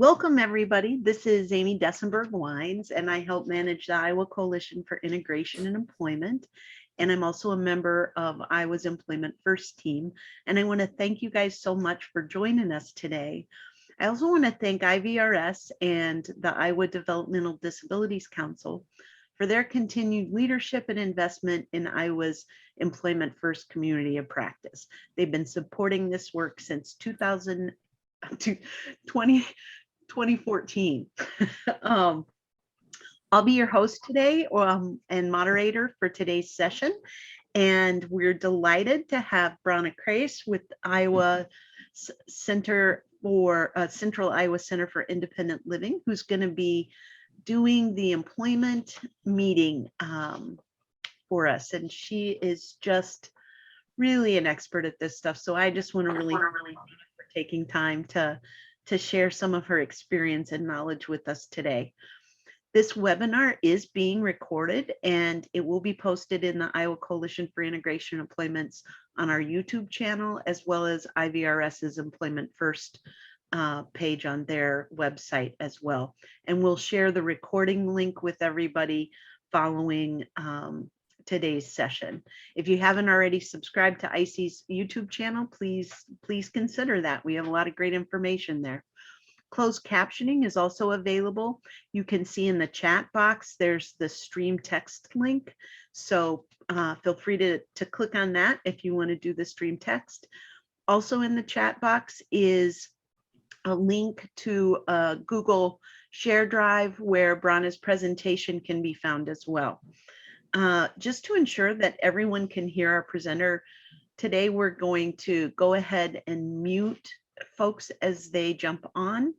Welcome, everybody. This is Amy Dessenberg-Wines, and I help manage the Iowa Coalition for Integration and Employment. And I'm also a member of Iowa's Employment First team. And I want to thank you guys so much for joining us today. I also want to thank IVRS and the Iowa Developmental Disabilities Council for their continued leadership and investment in Iowa's Employment First community of practice. They've been supporting this work since 2014. I'll be your host today and moderator for today's session. And we're delighted to have Brana Kreis with Iowa Center for Central Iowa Center for Independent Living, who's going to be doing the employment meeting for us. And she is just really an expert at this stuff. So I just want to really thank you for taking time to share some of her experience and knowledge with us today. This webinar is being recorded and it will be posted in the Iowa Coalition for Integration and Employments on our YouTube channel, as well as IVRS's Employment First page on their website as well. And we'll share the recording link with everybody following today's session. If you haven't already subscribed to IC's YouTube channel, please consider that. We have a lot of great information there. Closed captioning is also available. You can see in the chat box, there's the stream text link. So feel free to click on that if you want to do the stream text. Also in the chat box is a link to a Google Share Drive where Brana's presentation can be found as well. Just to ensure that everyone can hear our presenter today, we're going to go ahead and mute folks as they jump on.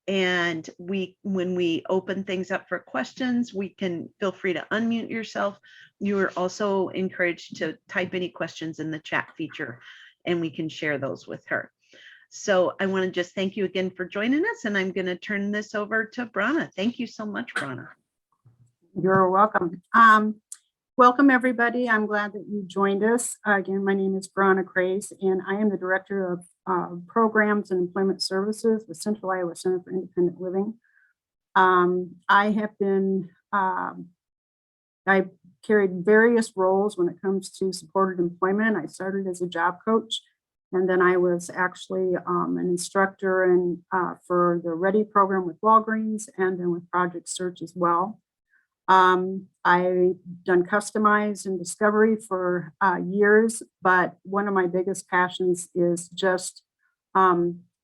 And when we open things up for questions, we can feel free to unmute yourself. You are also encouraged to type any questions in the chat feature and we can share those with her. So I want to just thank you again for joining us, and I'm going to turn this over to Brana. Thank you so much, Brana. You're welcome. Welcome, everybody. I'm glad that you joined us. Again, my name is Brana Kreis, and I am the Director of Programs and Employment Services with Central Iowa Center for Independent Living. I carried various roles when it comes to supported employment. I started as a job coach, and then I was actually an instructor for the READY program with Walgreens, and then with Project Search as well. I've done customize and discovery for years, but one of my biggest passions is just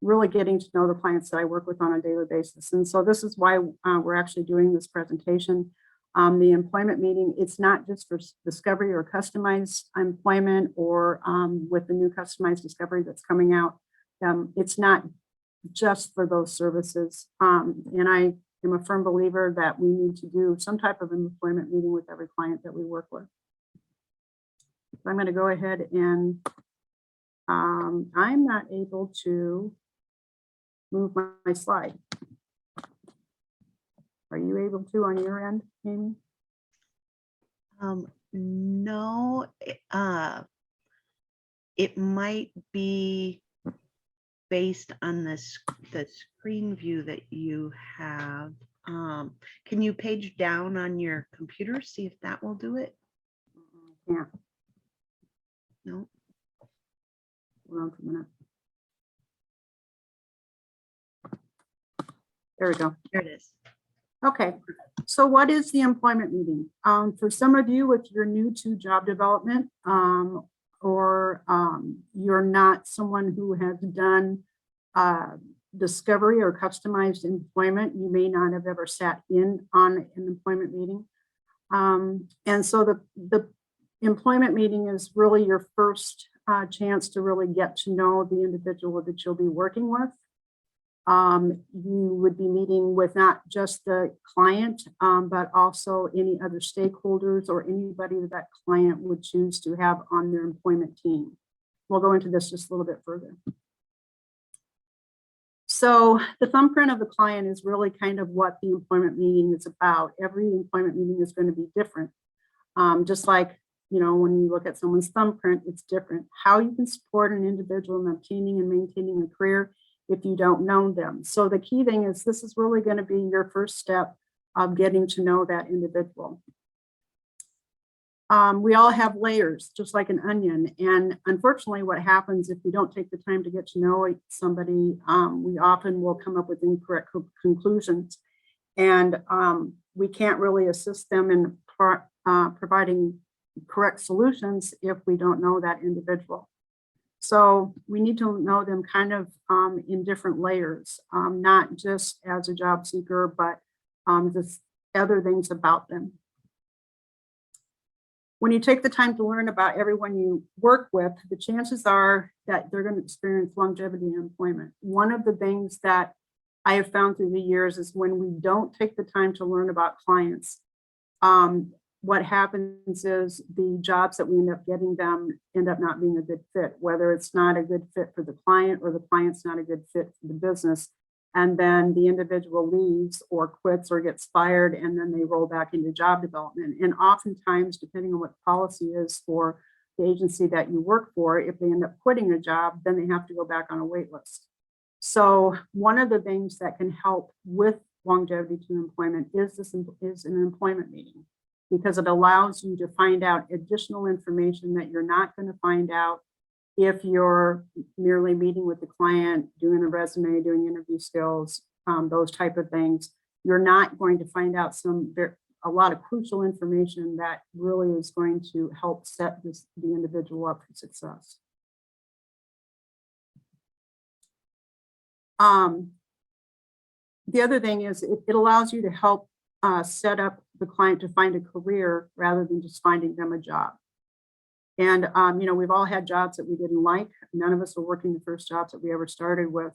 really getting to know the clients that I work with on a daily basis. And so this is why we're actually doing this presentation. The employment meeting, it's not just for discovery or customized employment or with the new customized discovery that's coming out. It's not just for those services. And I am a firm believer that we need to do some type of employment meeting with every client that we work with. So I'm going to go ahead and I'm not able to move my slide. Are you able to on your end, Amy? No, it might be based on the screen view that you have. Can you page down on your computer, see if that will do it? Yeah. No. Hold on for a minute. There we go. There it is. Okay, so what is the employment meeting? For some of you, if you're new to job development or you're not someone who has done discovery or customized employment, you may not have ever sat in on an employment meeting. And so the employment meeting is really your first chance to really get to know the individual that you'll be working with. You would be meeting with not just the client, but also any other stakeholders or anybody that client would choose to have on their employment team. We'll go into this just a little bit further. So the thumbprint of the client is really kind of what the employment meeting is about. Every employment meeting is going to be different. Just like, you know, when you look at someone's thumbprint, it's different. How you can support an individual in obtaining and maintaining a career if you don't know them. So the key thing is this is really going to be your first step of getting to know that individual. We all have layers, just like an onion. And unfortunately, what happens if you don't take the time to get to know somebody, we often will come up with incorrect conclusions. And we can't really assist them in providing correct solutions if we don't know that individual. So we need to know them kind of in different layers, not just as a job seeker, but just other things about them. When you take the time to learn about everyone you work with, the chances are that they're going to experience longevity in employment. One of the things that I have found through the years is when we don't take the time to learn about clients, what happens is the jobs that we end up getting them end up not being a good fit, whether it's not a good fit for the client or the client's not a good fit for the business. And then the individual leaves or quits or gets fired, and then they roll back into job development. And oftentimes, depending on what the policy is for the agency that you work for, if they end up quitting a job, then they have to go back on a wait list. So one of the things that can help with longevity to employment is an employment meeting, because it allows you to find out additional information that you're not going to find out if you're merely meeting with the client, doing a resume, doing interview skills, those type of things. You're not going to find out a lot of crucial information that really is going to help set the individual up for success. The other thing is it allows you to help set up the client to find a career rather than just finding them a job. And, we've all had jobs that we didn't like. None of us were working the first jobs that we ever started with.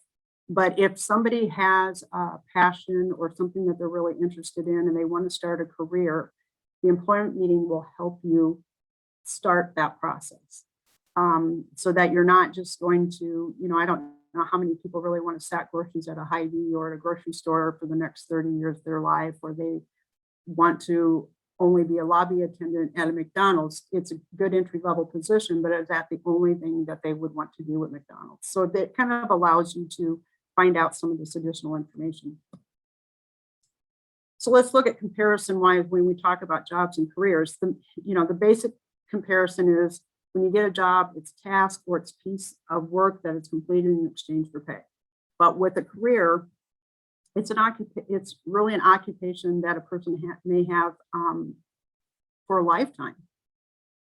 But if somebody has a passion or something that they're really interested in and they want to start a career, the employment meeting will help you start that process, so that you're not just going to, I don't know how many people really want to stack groceries at a Hy-Vee or at a grocery store for the next 30 years of their life, or they want to only be a lobby attendant at a McDonald's. It's a good entry level position, but is that the only thing that they would want to do at McDonald's? So that kind of allows you to find out some of this additional information. So let's look at comparison wise when we talk about jobs and careers. The basic comparison is when you get a job, it's a task or it's a piece of work that is completed in exchange for pay. But with a career, it's really an occupation that a person may have for a lifetime,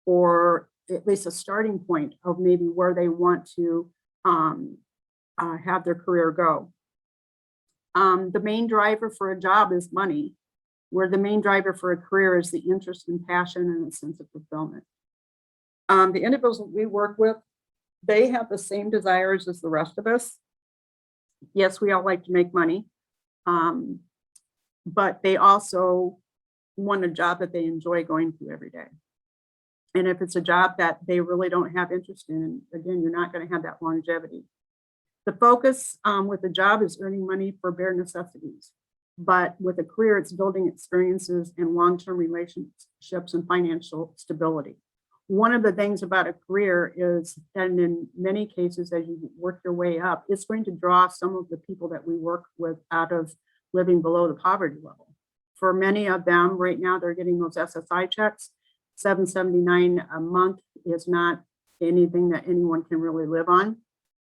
or at least a starting point of maybe where they want to have their career go. The main driver for a job is money, where the main driver for a career is the interest and passion and a sense of fulfillment. The individuals we work with, they have the same desires as the rest of us. Yes, we all like to make money. But they also want a job that they enjoy going to every day. And if it's a job that they really don't have interest in, again, you're not going to have that longevity. The focus with a job is earning money for bare necessities. But with a career, it's building experiences and long-term relationships and financial stability. One of the things about a career is, and in many cases, as you work your way up, it's going to draw some of the people that we work with out of living below the poverty level. For many of them, right now, they're getting those SSI checks. $779 a month is not anything that anyone can really live on.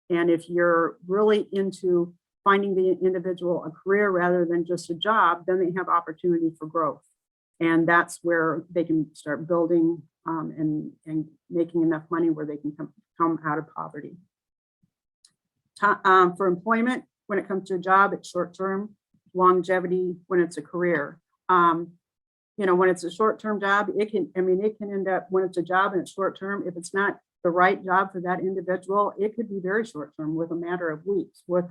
And if you're really into finding the individual a career rather than just a job, then they have opportunity for growth. And that's where they can start building and making enough money where they can come out of poverty. For employment, when it comes to a job, it's short-term. Longevity when it's a career. When it's a short-term job, it can end up, when it's a job and it's short-term, if it's not the right job for that individual, it could be very short-term with a matter of weeks. With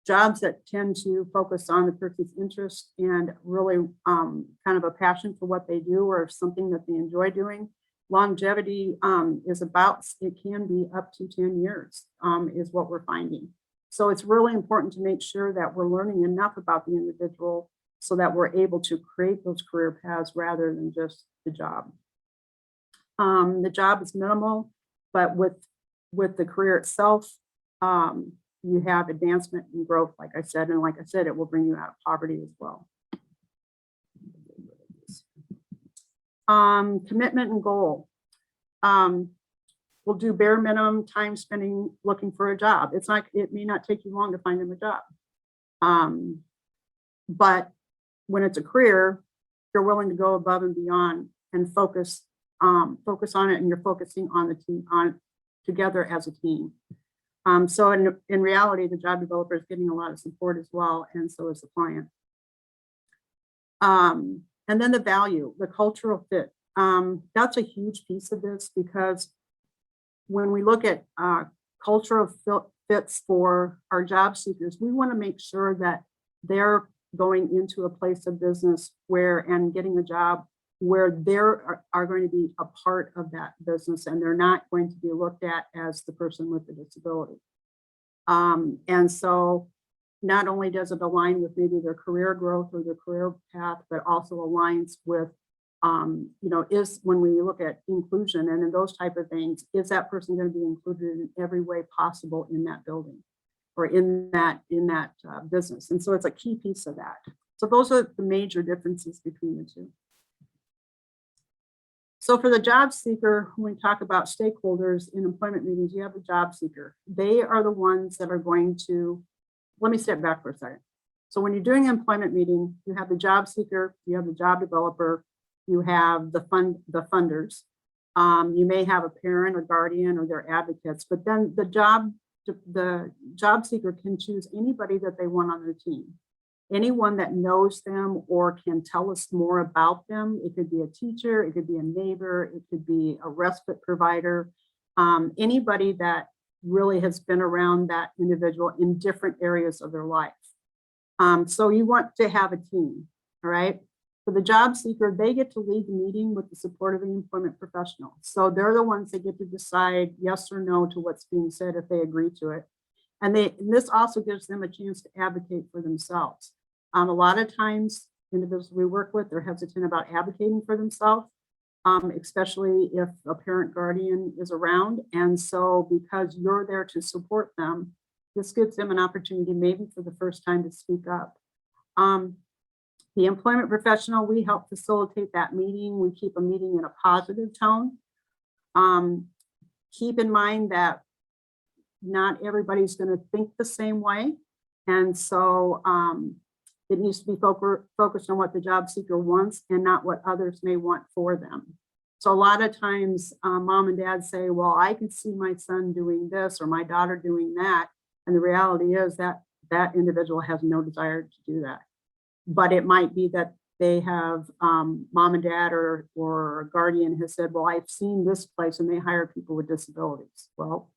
jobs that tend to focus on the person's interest and really kind of a passion for what they do or something that they enjoy doing, longevity it can be up to 10 years is what we're finding. So it's really important to make sure that we're learning enough about the individual so that we're able to create those career paths rather than just the job. The job is minimal, but with the career itself, you have advancement and growth, like I said, and like I said, it will bring you out of poverty as well. Commitment and goal. We'll do bare minimum time spending looking for a job. It's not, it may not take you long to find them a job. But when it's a career, you're willing to go above and beyond and focus on it, and you're focusing on the team, on together as a team. So in reality, the job developer is getting a lot of support as well, and so is the client. And then the value, the cultural fit. That's a huge piece of this, because when we look at cultural fits for our job seekers, we want to make sure that they're going into a place of business where, and getting a job where they are going to be a part of that business, and they're not going to be looked at as the person with the disability. And so not only does it align with maybe their career growth or their career path, but also aligns with, is when we look at inclusion and in those type of things, is that person going to be included in every way possible in that building or in that business? And so it's a key piece of that. So those are the major differences between the two. So for the job seeker, when we talk about stakeholders in employment meetings, you have a job seeker. They are the ones that are going to, let me step back for a second. So when you're doing an employment meeting, you have the job seeker, you have the job developer, you have the funders. You may have a parent or guardian or their advocates, but then the job seeker can choose anybody that they want on their team. Anyone that knows them or can tell us more about them. It could be a teacher, it could be a neighbor, it could be a respite provider, anybody that really has been around that individual in different areas of their life. So you want to have a team, all right? For the job seeker, they get to lead the meeting with the support of the employment professional. So they're the ones that get to decide yes or no to what's being said if they agree to it. And this also gives them a chance to advocate for themselves. A lot of times, individuals we work with, they're hesitant about advocating for themselves, especially if a parent guardian is around. And so because you're there to support them, this gives them an opportunity maybe for the first time to speak up. The employment professional, we help facilitate that meeting. We keep a meeting in a positive tone. Keep in mind that not everybody's going to think the same way. And so it needs to be focused on what the job seeker wants and not what others may want for them. So a lot of times mom and dad say, well, I can see my son doing this or my daughter doing that. And the reality is that that individual has no desire to do that. But it might be that they have mom and dad or a guardian has said, well, I've seen this place and they hire people with disabilities. Well,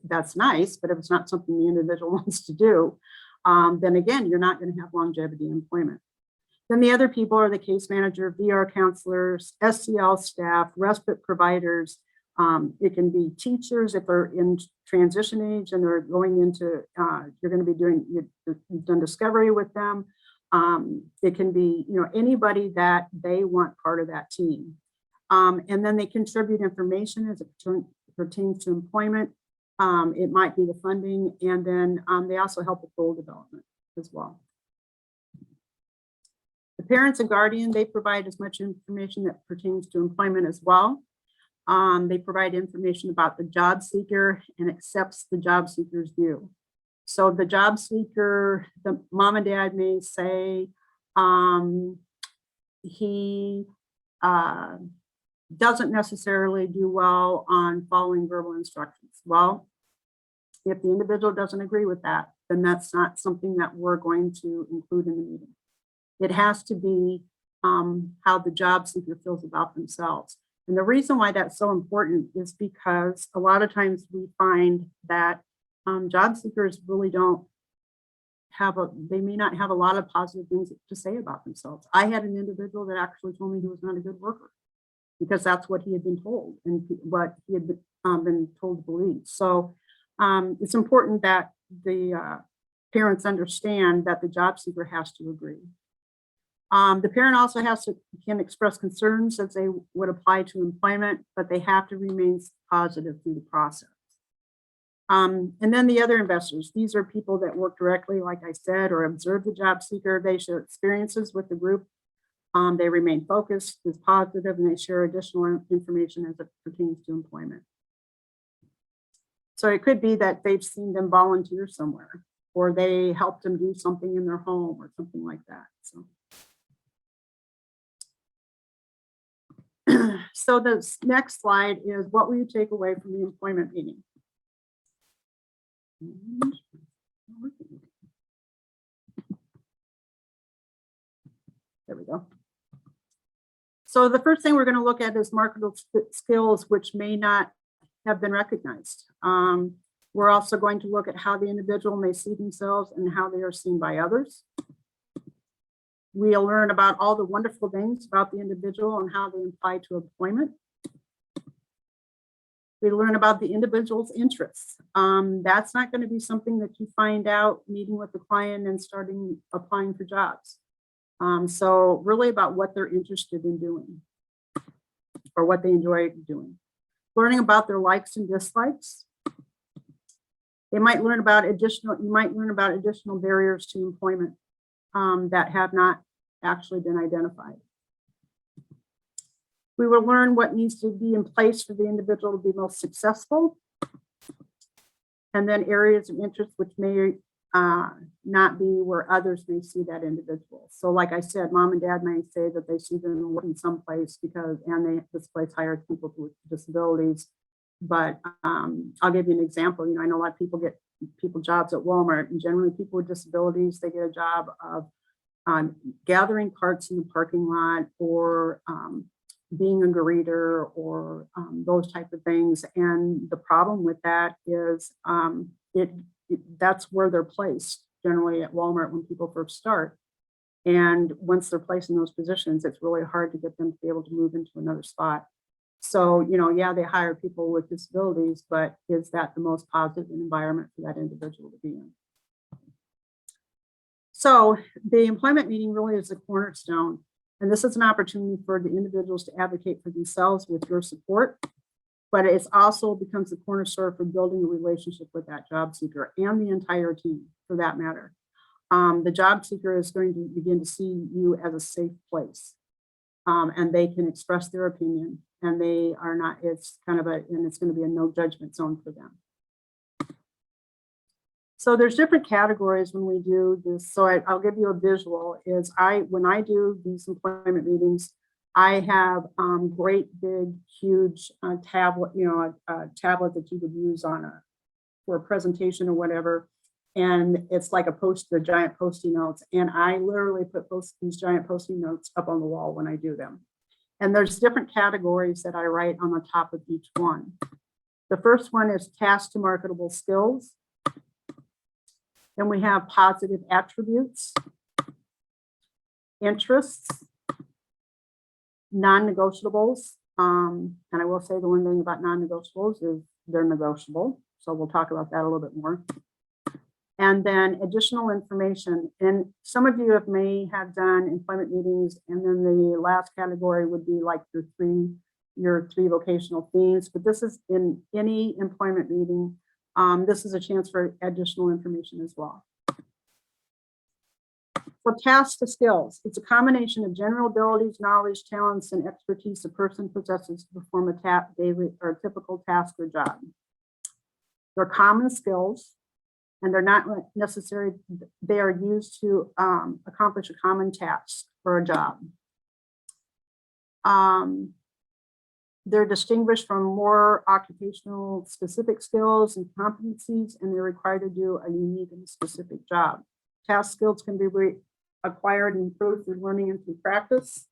that's nice, but if it's not something the individual wants to do, then again, you're not going to have longevity employment. Then the other people are the case manager, VR counselors, SCL staff, respite providers. It can be teachers if they're in transition age and they're going into, you're going to be doing, you've done discovery with them. It can be, anybody that they want part of that team. And then they contribute information as it pertains to employment. It might be the funding, and then they also help with goal development as well. The parents and guardian, they provide as much information that pertains to employment as well. They provide information about the job seeker and accepts the job seeker's view. So the job seeker, the mom and dad may say he doesn't necessarily do well on following verbal instructions. Well, if the individual doesn't agree with that, then that's not something that we're going to include in the meeting. It has to be how the job seeker feels about themselves. And the reason why that's so important is because a lot of times we find that job seekers really don't have they may not have a lot of positive things to say about themselves. I had an individual that actually told me he was not a good worker because that's what he had been told and what he had been told to believe. So it's important that the parents understand that the job seeker has to agree. The parent also can express concerns as they would apply to employment, but they have to remain positive through the process. And then the other investors, these are people that work directly, like I said, or observe the job seeker. They share experiences with the group. They remain focused, is positive, and they share additional information as it pertains to employment. So it could be that they've seen them volunteer somewhere, or they helped them do something in their home or something like that. So this next slide is what will you take away from the employment meeting? There we go. So the first thing we're going to look at is marketable skills, which may not have been recognized. We're also going to look at how the individual may see themselves and how they are seen by others. We'll learn about all the wonderful things about the individual and how they apply to employment. We learn about the individual's interests. That's not going to be something that you find out meeting with the client and starting applying for jobs. So really about what they're interested in doing or what they enjoy doing. Learning about their likes and dislikes. You might learn about additional barriers to employment that have not actually been identified. We will learn what needs to be in place for the individual to be most successful. And then areas of interest which may not be where others may see that individual. So like I said, mom and dad may say that they see them working someplace because, this place hires people with disabilities. But I'll give you an example. I know a lot of people get jobs at Walmart, and generally people with disabilities, they get a job of gathering carts in the parking lot, or being a greeter, or those type of things. And the problem with that is that's where they're placed generally at Walmart when people first start. And once they're placed in those positions, it's really hard to get them to be able to move into another spot. So, yeah, they hire people with disabilities, but is that the most positive environment for that individual to be in? So the employment meeting really is a cornerstone. And this is an opportunity for the individuals to advocate for themselves with your support. But it also becomes a cornerstone for building a relationship with that job seeker and the entire team, for that matter. The job seeker is going to begin to see you as a safe place, and they can express their opinion, and they are not, it's going to be a no judgment zone for them. So there's different categories when we do this. So I'll give you a visual. When I do these employment meetings, I have great big huge tablet, a tablet that you would use for a presentation or whatever. And it's like the giant Post-it notes. And I literally put these giant Post-it notes up on the wall when I do them. And there's different categories that I write on the top of each one. The first one is task to marketable skills. Then we have positive attributes, interests, non-negotiables. And I will say the one thing about non-negotiables is they're negotiable. So we'll talk about that a little bit more. And then additional information. And some of you may have done employment meetings, and then the last category would be like your three vocational themes. But this is in any employment meeting. This is a chance for additional information as well. For tasks to skills, it's a combination of general abilities, knowledge, talents, and expertise a person possesses to perform a daily or typical task or job. They're common skills, and they're not necessary. They are used to accomplish a common task or a job. They're distinguished from more occupational specific skills and competencies, and they're required to do a unique and specific job. Task skills can be acquired and improved through learning and through practice.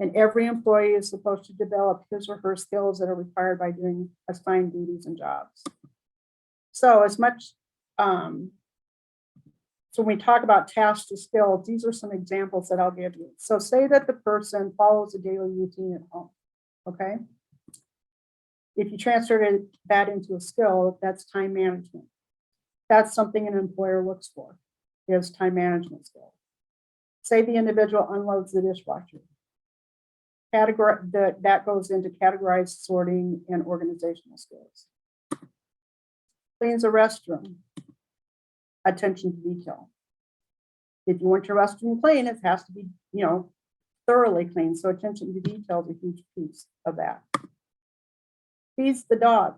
And every employee is supposed to develop his or her skills that are required by doing assigned duties and jobs. So so when we talk about tasks to skills, these are some examples that I'll give you. So say that the person follows a daily routine at home, okay? If you transfer that into a skill, that's time management. That's something an employer looks for, is time management skills. Say the individual unloads the dishwasher. That goes into categorized sorting and organizational skills. cleans a restroom, attention to detail. If you want your restroom clean, it has to be, thoroughly clean. So attention to detail is a huge piece of that. Feeds the dog,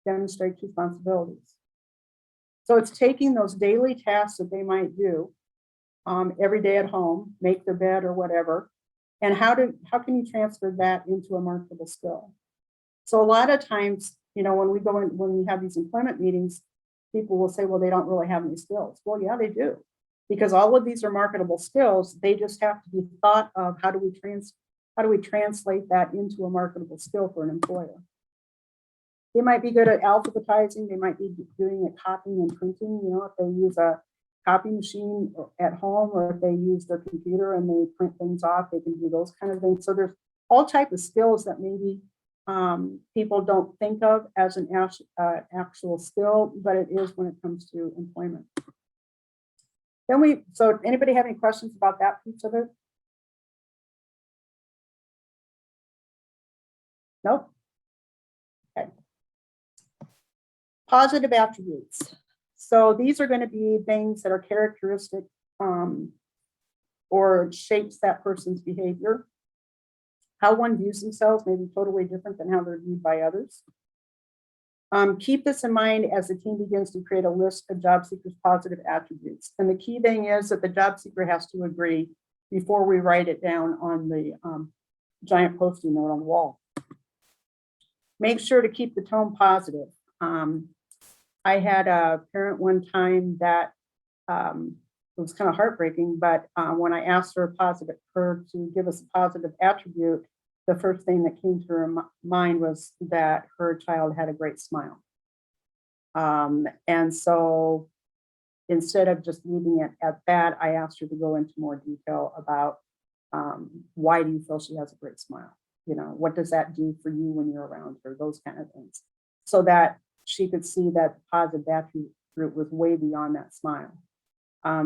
demonstrates responsibilities. So it's taking those daily tasks that they might do every day at home, make their bed or whatever, and how can you transfer that into a marketable skill? So a lot of times, when we have these employment meetings, people will say, well, they don't really have any skills. Well, yeah, they do, because all of these are marketable skills. They just have to be thought of. How do we translate that into a marketable skill for an employer? They might be good at alphabetizing. They might be doing it copying and printing. If they use a copy machine at home, or if they use their computer and they print things off, they can do those kind of things. So there's all types of skills that maybe people don't think of as an actual skill, but it is when it comes to employment. So anybody have any questions about that piece of it? Nope. Okay. Positive attributes. So these are going to be things that are characteristic or shapes that person's behavior. How one views themselves may be totally different than how they're viewed by others. Keep this in mind as the team begins to create a list of job seekers' positive attributes. And the key thing is that the job seeker has to agree before we write it down on the giant Post-it note on the wall. Make sure to keep the tone positive. I had a parent one time that it was kind of heartbreaking, but when I asked her to give us a positive attribute, the first thing that came to her mind was that her child had a great smile. And so instead of just leaving it at that, I asked her to go into more detail about why do you feel she has a great smile? What does that do for you when you're around her? Those kind of things. So that she could see that the positive attribute was way beyond that smile.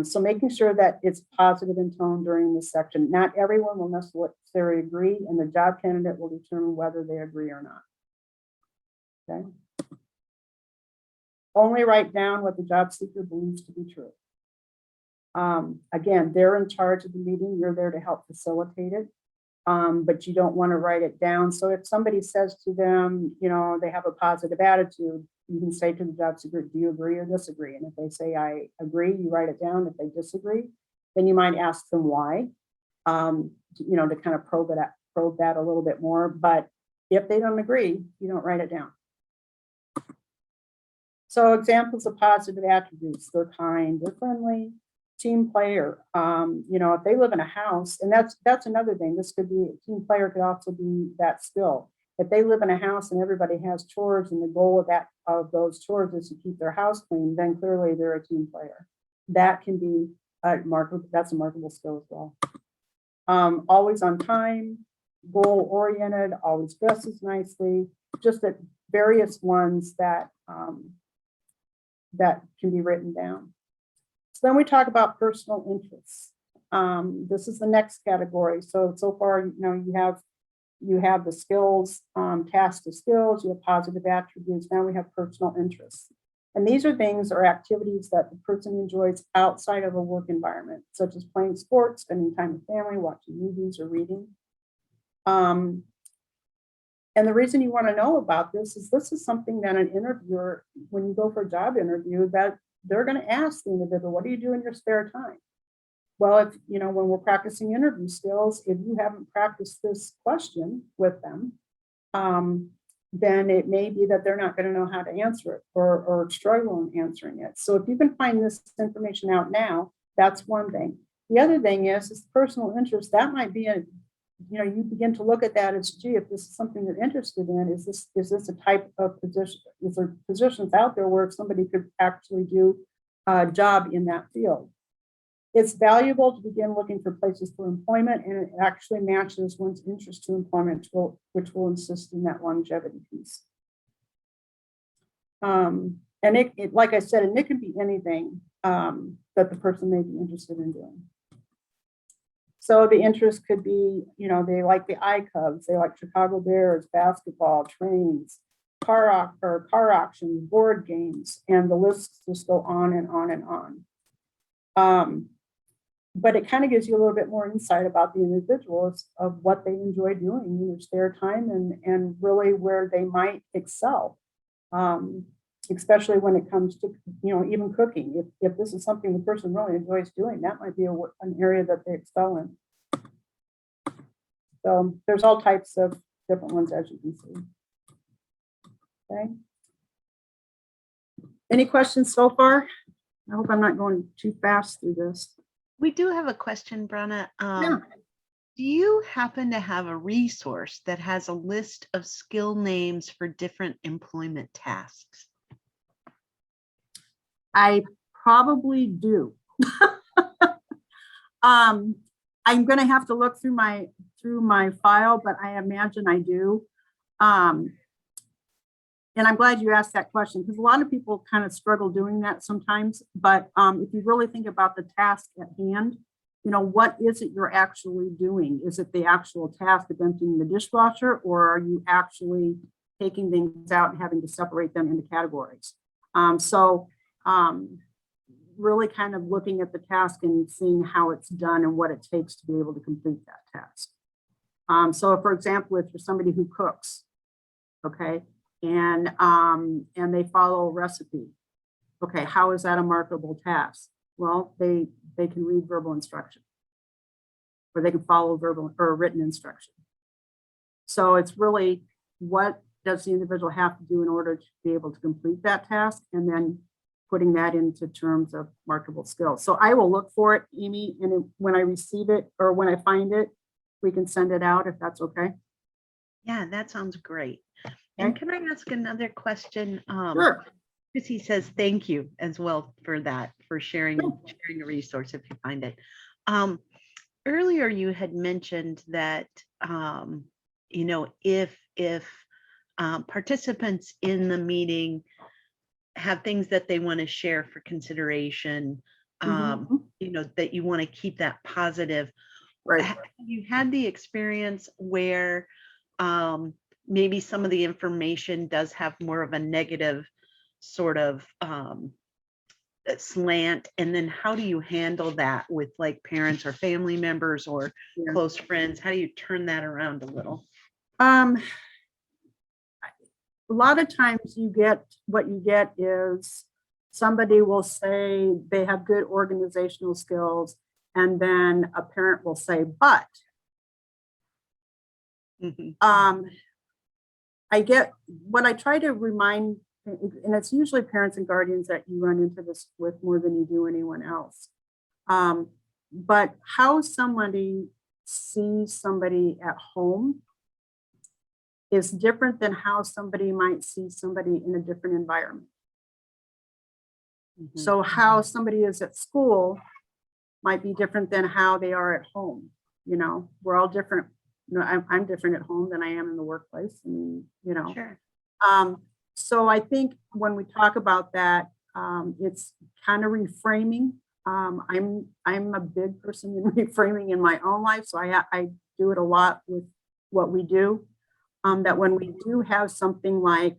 So making sure that it's positive in tone during this section. Not everyone will necessarily agree, and the job candidate will determine whether they agree or not. Okay. Only write down what the job seeker believes to be true. Again, they're in charge of the meeting. You're there to help facilitate it. But you don't want to write it down. So if somebody says to them, they have a positive attitude, you can say to the job seeker, do you agree or disagree? And if they say, I agree, you write it down. If they disagree, then you might ask them why, to kind of probe that a little bit more. But if they don't agree, you don't write it down. So examples of positive attributes: they're kind, they're friendly, team player. If they live in a house, and that's another thing. This could be a team player, could also be that skill. If they live in a house and everybody has chores, and the goal of those chores is to keep their house clean, then clearly they're a team player. That can be that's a marketable skill as well. Always on time, goal oriented, always dresses nicely. Just that various ones that can be written down. So then we talk about personal interests. This is the next category. So far, you have the skills, tasks to skills, you have positive attributes. Now we have personal interests. And these are things or activities that the person enjoys outside of a work environment, such as playing sports, spending time with family, watching movies, or reading. And the reason you want to know about this is something that an interviewer, when you go for a job interview, that they're going to ask the individual, what do you do in your spare time? Well, when we're practicing interview skills, if you haven't practiced this question with them, then it may be that they're not going to know how to answer it or struggle in answering it. So if you can find this information out now, that's one thing. The other thing is personal interest. That might be you begin to look at that as, gee, if this is something you're interested in, is this a type of position? Is there positions out there where somebody could actually do a job in that field? It's valuable to begin looking for places for employment, and it actually matches one's interest to employment, which will insist in that longevity piece. And it, like I said, and it can be anything that the person may be interested in doing. So the interest could be, they like the I Cubs, they like Chicago Bears, basketball, trains, car auctions, board games, and the lists just go on and on and on. But it kind of gives you a little bit more insight about the individuals of what they enjoy doing in their spare time and really where they might excel. Especially when it comes to, even cooking. If this is something the person really enjoys doing, that might be an area that they excel in. So there's all types of different ones, as you can see. Okay. Any questions so far? I hope I'm not going too fast through this. We do have a question, Brana. Yeah. Do you happen to have a resource that has a list of skill names for different employment tasks? I probably do. I'm going to have to look through my file, but I imagine I do. And I'm glad you asked that question, because a lot of people kind of struggle doing that sometimes. But if you really think about the task at hand, what is it you're actually doing? Is it the actual task of emptying the dishwasher, or are you actually taking things out and having to separate them into categories? Really kind of looking at the task and seeing how it's done and what it takes to be able to complete that task. So for example, if you're somebody who cooks, okay, and they follow a recipe, okay, how is that a marketable task? Well, they can read verbal instruction, or they can follow verbal or written instruction. So it's really, what does the individual have to do in order to be able to complete that task, and then putting that into terms of marketable skills. So I will look for it, Amy, and when I receive it or when I find it, we can send it out if that's okay. Yeah, that sounds great. Okay. And can I ask another question? Sure. Chrissy says thank you as well for that, for sharing a resource if you find it. Earlier you had mentioned that if participants in the meeting have things that they want to share for consideration, that you want to keep that positive. Right. Have you had the experience where maybe some of the information does have more of a negative sort of slant, and then how do you handle that with like parents or family members or close friends? How do you turn that around a little? A lot of times what you get is somebody will say they have good organizational skills, and then a parent will say, but I get what I try to remind, and it's usually parents and guardians that you run into this with more than you do anyone else. But how somebody sees somebody at home is different than how somebody might see somebody in a different environment. So how somebody is at school might be different than how they are at home. We're all different. I'm different at home than I am in the workplace. Sure. So I think when we talk about that, it's kind of reframing. I'm a big person in reframing in my own life, so I do it a lot with what we do. That when we do have something like,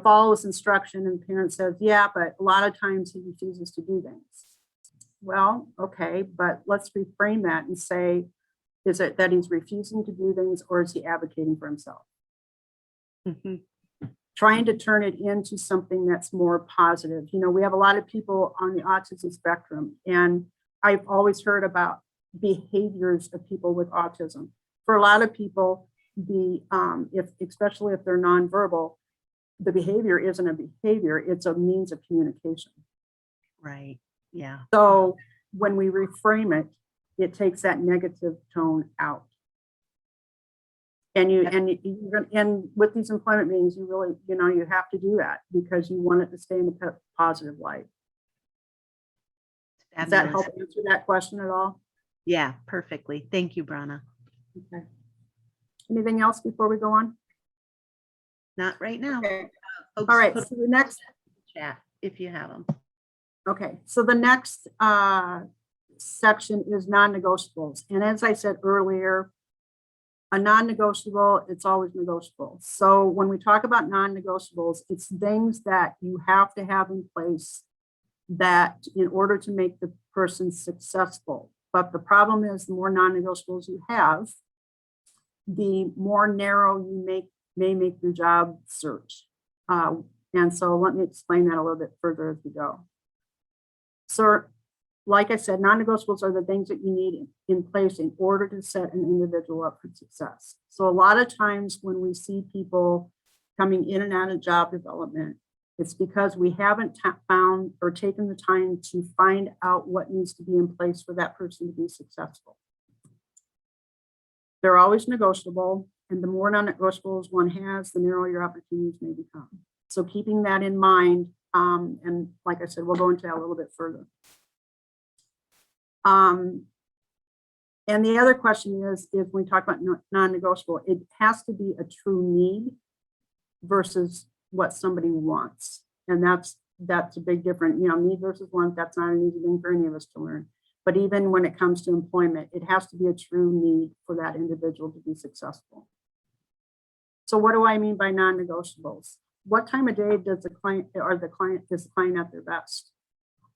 follows instruction, and the parent says, yeah, but a lot of times he refuses to do things. Well, okay, but let's reframe that and say, is it that he's refusing to do things, or is he advocating for himself? Trying to turn it into something that's more positive. We have a lot of people on the autism spectrum, and I've always heard about behaviors of people with autism. For a lot of people, especially if they're nonverbal, the behavior isn't a behavior, it's a means of communication. Right. Yeah. So when we reframe it, it takes that negative tone out. And with these employment meetings, you really, you have to do that because you want it to stay in a positive light. Does that help answer that question at all? Yeah, perfectly. Thank you, Brana. Okay. Anything else before we go on? Not right now. Okay. All right. So the next chat, if you have them. Okay. So the next section is non-negotiables. And as I said earlier, a non-negotiable, it's always negotiable. So when we talk about non-negotiables, it's things that you have to have in place that in order to make the person successful. But the problem is the more non-negotiables you have, the more narrow you may make your job search. And so let me explain that a little bit further as we go. So like I said, non-negotiables are the things that you need in place in order to set an individual up for success. So a lot of times when we see people coming in and out of job development, it's because we haven't found or taken the time to find out what needs to be in place for that person to be successful. They're always negotiable, and the more non-negotiables one has, the narrower your opportunities may become. So keeping that in mind, and like I said, we'll go into that a little bit further. And the other question is, if we talk about non-negotiable, it has to be a true need versus what somebody wants. And that's a big difference. You know, need versus want, that's not an easy thing for any of us to learn. But even when it comes to employment, it has to be a true need for that individual to be successful. So what do I mean by non-negotiables? What time of day does the client is the client at their best?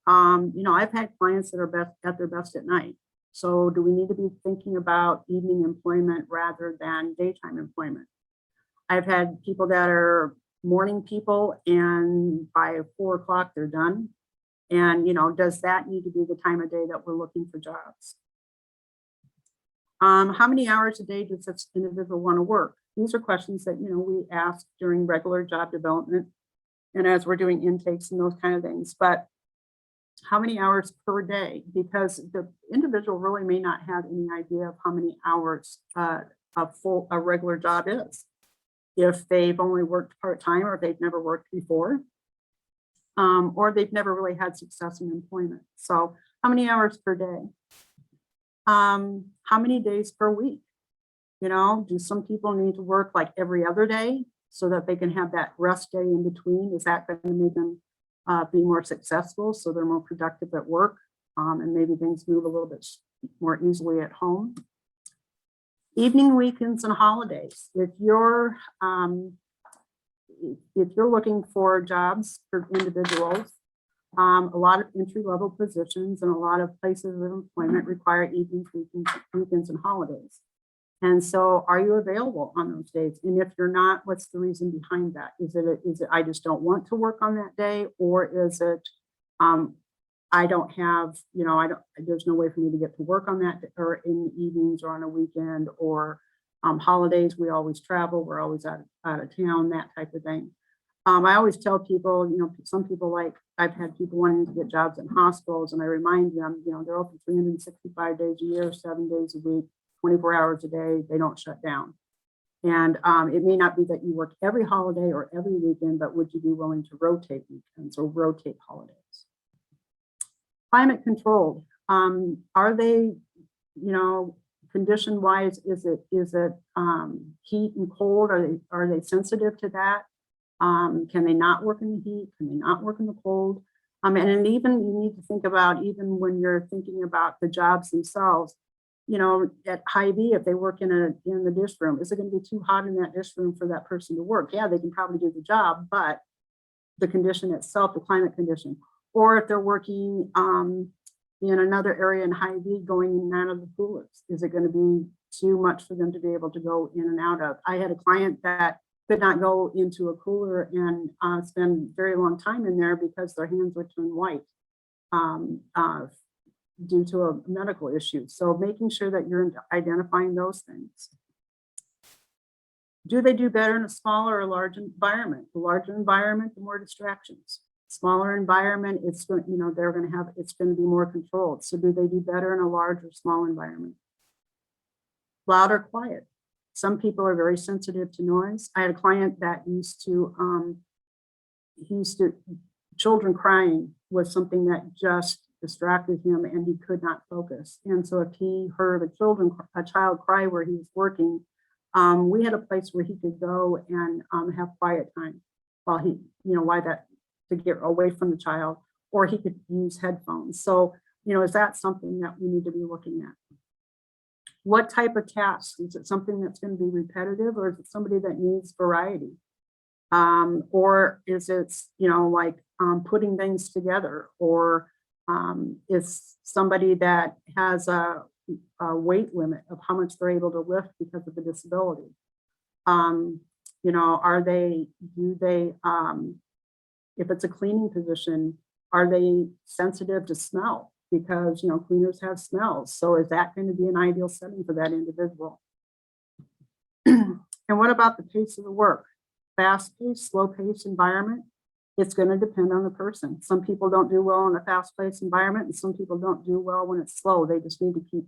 You know, I've had clients that are at their best at night. So do we need to be thinking about evening employment rather than daytime employment? I've had people that are morning people, and by 4 o'clock they're done. And, you know, does that need to be the time of day that we're looking for jobs? How many hours a day does this individual want to work? These are questions that, you know, we ask during regular job development and as we're doing intakes and those kind of things. But how many hours per day? Because the individual really may not have any idea of how many hours a regular job is. If they've only worked part-time, or they've never worked before, or they've never really had success in employment. So how many hours per day? How many days per week? You know, do some people need to work like every other day so that they can have that rest day in between? Is that going to make them be more successful so they're more productive at work, and maybe things move a little bit more easily at home? Evening, weekends, and holidays. If you're looking for jobs for individuals, a lot of entry-level positions and a lot of places of employment require evenings, weekends, and holidays. And so are you available on those days? And if you're not, what's the reason behind that? Is it I just don't want to work on that day? Or is it I don't have, you know, there's no way for me to get to work on that, or in the evenings or on a weekend, or holidays, we always travel, we're always out of town, that type of thing. I always tell people, you know, some people, like I've had people wanting to get jobs in hospitals, and I remind them, you know, they're open 365 days a year, 7 days a week, 24 hours a day, they don't shut down. And it may not be that you work every holiday or every weekend, but would you be willing to rotate weekends or rotate holidays? Climate controlled. Are they, you know, condition wise, is it heat and cold? Are they sensitive to that? Can they not work in the heat? Can they not work in the cold? And even you need to think about, even when you're thinking about the jobs themselves, you know, at Hy-Vee, if they work in the dish room, is it going to be too hot in that dish room for that person to work? Yeah, they can probably do the job, but the condition itself, the climate condition. Or if they're working in another area in Hy-Vee, going in and out of the coolers, is it going to be too much for them to be able to go in and out of? I had a client that could not go into a cooler and spend a very long time in there because their hands would turn white due to a medical issue. So making sure that you're identifying those things. Do they do better in a smaller or large environment? The larger environment, the more distractions. Smaller environment, it's going, you know, they're going to have, it's going to be more controlled. So do they do better in a large or small environment? Loud or quiet? Some people are very sensitive to noise. I had a client that used to, children crying was something that just distracted him and he could not focus. And so if he heard a child cry where he was working, we had a place where he could go and have quiet time while he, you know, to get away from the child, or he could use headphones. So, you know, is that something that we need to be looking at? What type of task? Is it something that's going to be repetitive, or is it somebody that needs variety? Or is it, like putting things together, or is somebody that has a weight limit of how much they're able to lift because of a disability? If it's a cleaning position, are they sensitive to smell? Because, cleaners have smells. So is that going to be an ideal setting for that individual? And what about the pace of the work? Fast-paced, slow-paced environment? It's going to depend on the person. Some people don't do well in a fast-paced environment, and some people don't do well when it's slow. They just need to keep,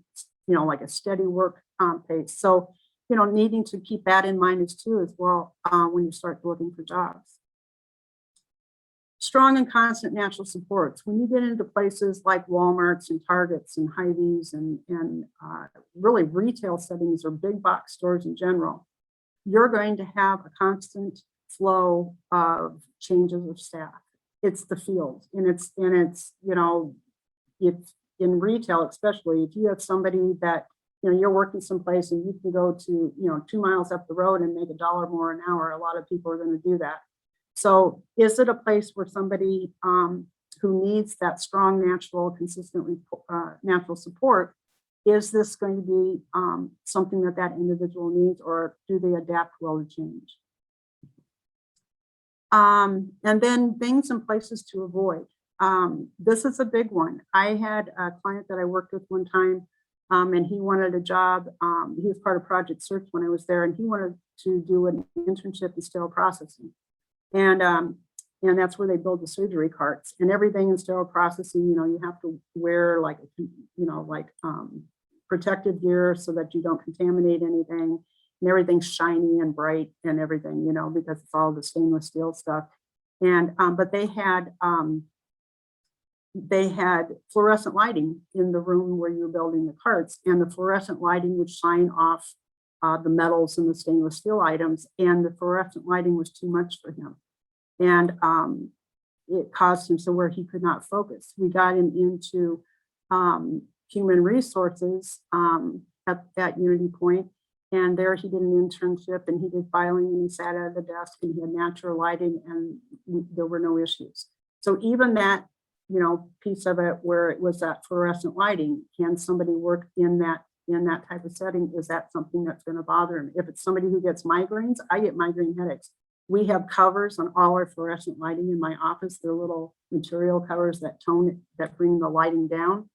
like a steady work pace. So, needing to keep that in mind as well when you start looking for jobs. Strong and constant natural supports. When you get into places like Walmarts and Targets and Hy-Vees and really retail settings or big box stores in general, you're going to have a constant flow of changes of staff. It's the field, and it's it's in retail, especially if you have somebody that you're working someplace and you can go to 2 miles up the road and make $1 more an hour. A lot of people are going to do that. So is it a place where somebody who needs that strong, natural, consistently natural support, is this going to be something that individual needs, or do they adapt well to change? And then things and places to avoid. This is a big one. I had a client that I worked with one time, and he wanted a job. He was part of Project Search when I was there, and he wanted to do an internship in sterile processing. And that's where they build the surgery carts and everything in sterile processing. You have to wear like protective gear so that you don't contaminate anything, and everything's shiny and bright and everything, because it's all the stainless steel stuff. And but they had fluorescent lighting in the room where you're building the carts, and the fluorescent lighting would shine off the metals and the stainless steel items, and the fluorescent lighting was too much for him. And it caused him so where he could not focus. We got him into human resources at Unity Point, and there he did an internship, and he did filing, and he sat at the desk, and he had natural lighting, and there were no issues. So even that, piece of it where it was that fluorescent lighting, can somebody work in that type of setting? Is that something that's going to bother him? If it's somebody who gets migraines, I get migraine headaches. We have covers on all our fluorescent lighting in my office. They're little material covers that that bring the lighting down.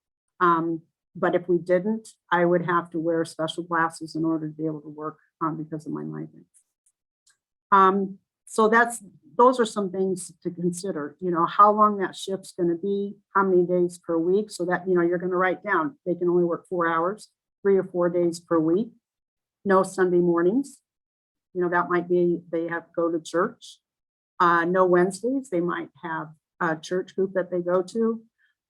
But if we didn't, I would have to wear special glasses in order to be able to work because of my migraines. So those are some things to consider. How long that shift's going to be, how many days per week, so that you're going to write down they can only work 4 hours, 3 or 4 days per week. No Sunday mornings. That might be they have to go to church. No Wednesdays. They might have a church group that they go to.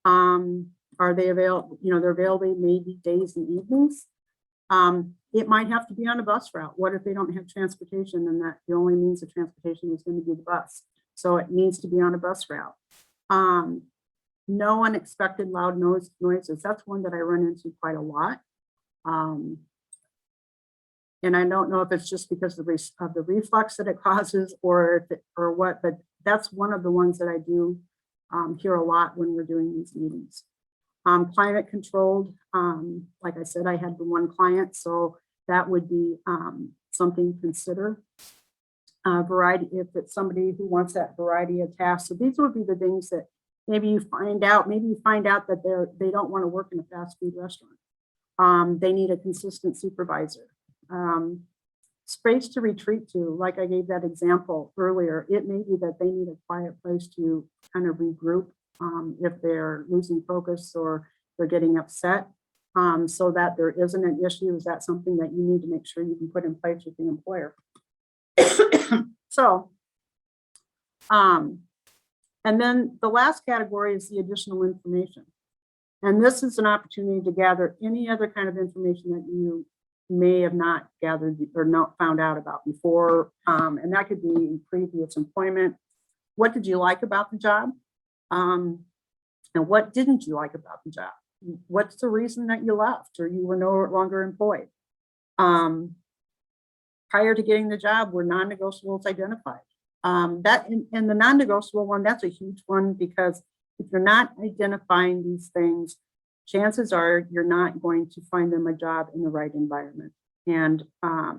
Are they available? They're available maybe days and evenings. It might have to be on a bus route. What if they don't have transportation, and that the only means of transportation is going to be the bus? So it needs to be on a bus route. No unexpected loud noises. That's one that I run into quite a lot. And I don't know if it's just because of the reflux that it causes, or what, but that's one of the ones that I do hear a lot when we're doing these meetings. Climate controlled, like I said, I had the one client, so that would be something to consider. Variety, if it's somebody who wants that variety of tasks. So these would be the things that maybe you find out that they don't want to work in a fast food restaurant. They need a consistent supervisor. Space to retreat to, like I gave that example earlier. It may be that they need a quiet place to kind of regroup if they're losing focus or they're getting upset, so that there isn't an issue. Is that something that you need to make sure you can put in place with the employer? So, and then the last category is the additional information. And this is an opportunity to gather any other kind of information that you may have not gathered or not found out about before. And that could be in previous employment. What did you like about the job? And what didn't you like about the job? what's the reason that you left or you were no longer employed? Prior to getting the job, were non-negotiables identified? That in the non-negotiable one, that's a huge one, because if you're not identifying these things, chances are you're not going to find them a job in the right environment, and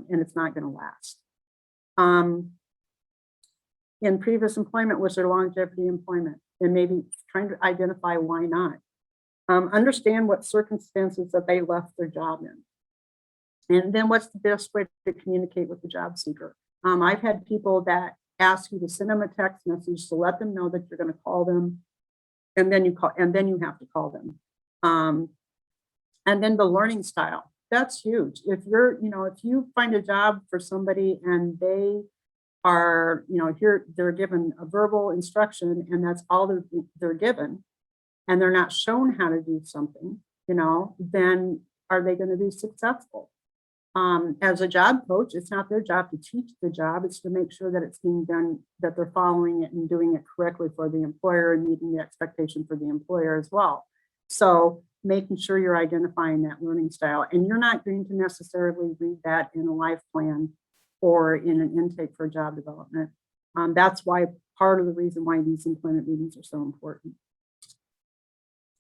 it's not going to last. In previous employment, was there longevity employment? And maybe trying to identify why not. Understand what circumstances that they left their job in. And then what's the best way to communicate with the job seeker? I've had people that ask you to send them a text message to let them know that you're going to call them, and then you have to call them. And then the learning style, that's huge. If you find a job for somebody and they are, here they're given a verbal instruction and that's all they're given, and they're not shown how to do something, then are they going to be successful? As a job coach, it's not their job to teach the job. It's to make sure that it's being done, that they're following it and doing it correctly for the employer and meeting the expectation for the employer as well. So making sure you're identifying that learning style, and you're not going to necessarily read that in a life plan or in an intake for job development. That's why part of the reason why these employment meetings are so important.